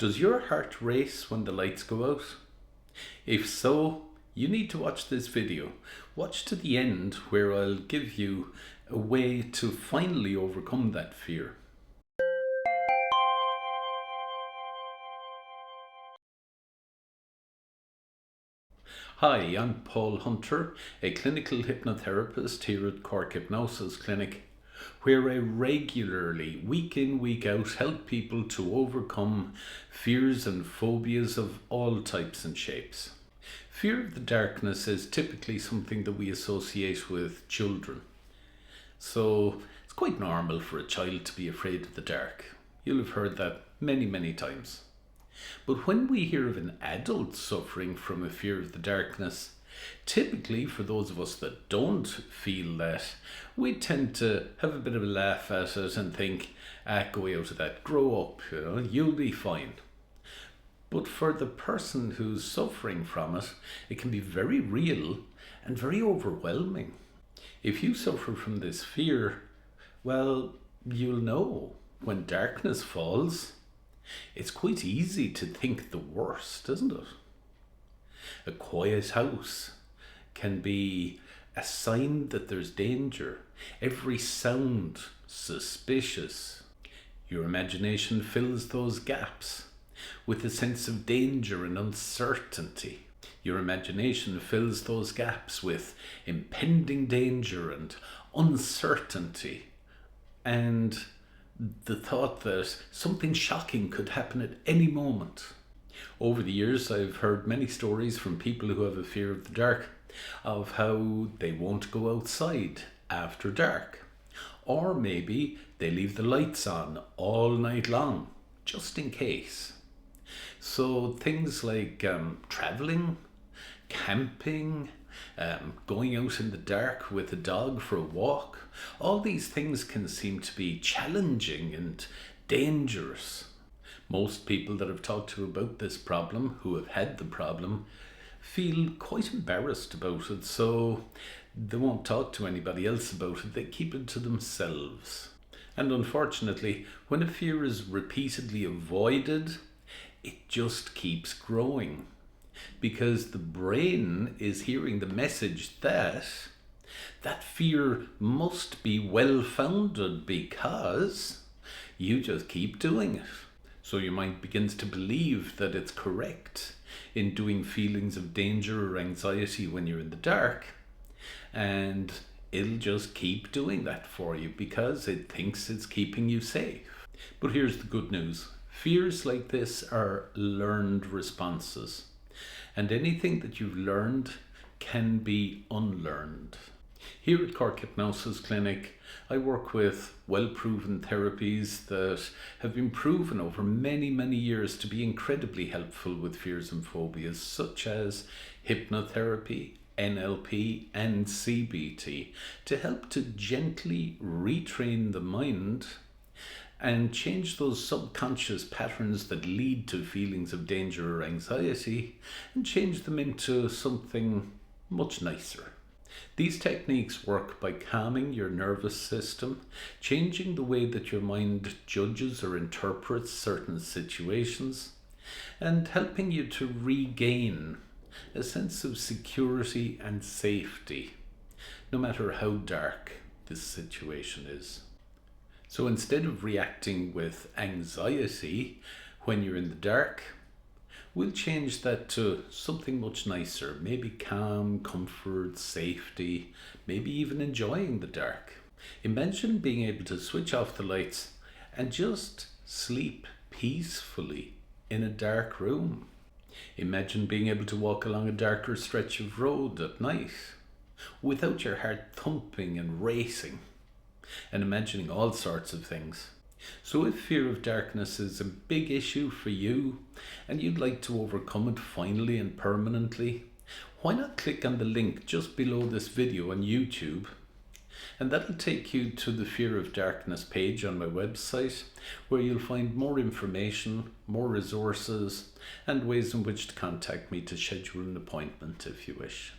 Does your heart race when the lights go out? If so, you need to watch this video. Watch to the end where I'll give you a way to finally overcome that fear. Hi, I'm Paul Hunter, a clinical hypnotherapist here at Cork Hypnosis Clinic, where I regularly, week in, week out, help people to overcome fears and phobias of all types and shapes. Fear of the darkness is typically something that we associate with children. So it's quite normal for a child to be afraid of the dark. You'll have heard that many, many times. But when we hear of an adult suffering from a fear of the darkness, typically for those of us that don't feel that, we tend to have a bit of a laugh at it and think, go out of that, grow up, you'll be fine. But for the person who's suffering from it, it can be very real and very overwhelming. If you suffer from this fear, well, you'll know when darkness falls, it's quite easy to think the worst, isn't it? A quiet house can be a sign that there's danger. Every sound suspicious. Your imagination fills those gaps with a sense of danger and uncertainty. Your imagination fills those gaps with impending danger and uncertainty and the thought that something shocking could happen at any moment. Over the years, I've heard many stories from people who have a fear of the dark of how they won't go outside after dark. Or maybe they leave the lights on all night long, just in case. So things like traveling, camping, going out in the dark with a dog for a walk, all these things can seem to be challenging and dangerous. Most people that I've talked to about this problem, who have had the problem, feel quite embarrassed about it, so they won't talk to anybody else about it. They keep it to themselves. And unfortunately, when a fear is repeatedly avoided, it just keeps growing. Because the brain is hearing the message that fear must be well-founded because you just keep doing it. So your mind begins to believe that it's correct in doing feelings of danger or anxiety when you're in the dark. And it'll just keep doing that for you because it thinks it's keeping you safe. But here's the good news. Fears like this are learned responses. And anything that you've learned can be unlearned. Here at Cork Hypnosis Clinic, I work with well-proven therapies that have been proven over many, many years to be incredibly helpful with fears and phobias, such as hypnotherapy, NLP, and CBT, to help to gently retrain the mind and change those subconscious patterns that lead to feelings of danger or anxiety and change them into something much nicer. These techniques work by calming your nervous system, changing the way that your mind judges or interprets certain situations, and helping you to regain a sense of security and safety, no matter how dark this situation is. So instead of reacting with anxiety when you're in the dark, we'll change that to something much nicer, maybe calm, comfort, safety, maybe even enjoying the dark. Imagine being able to switch off the lights and just sleep peacefully in a dark room. Imagine being able to walk along a darker stretch of road at night without your heart thumping and racing, and imagining all sorts of things. So if fear of darkness is a big issue for you and you'd like to overcome it finally and permanently, why not click on the link just below this video on YouTube, and that'll take you to the Fear of Darkness page on my website, where you'll find more information, more resources, and ways in which to contact me to schedule an appointment if you wish.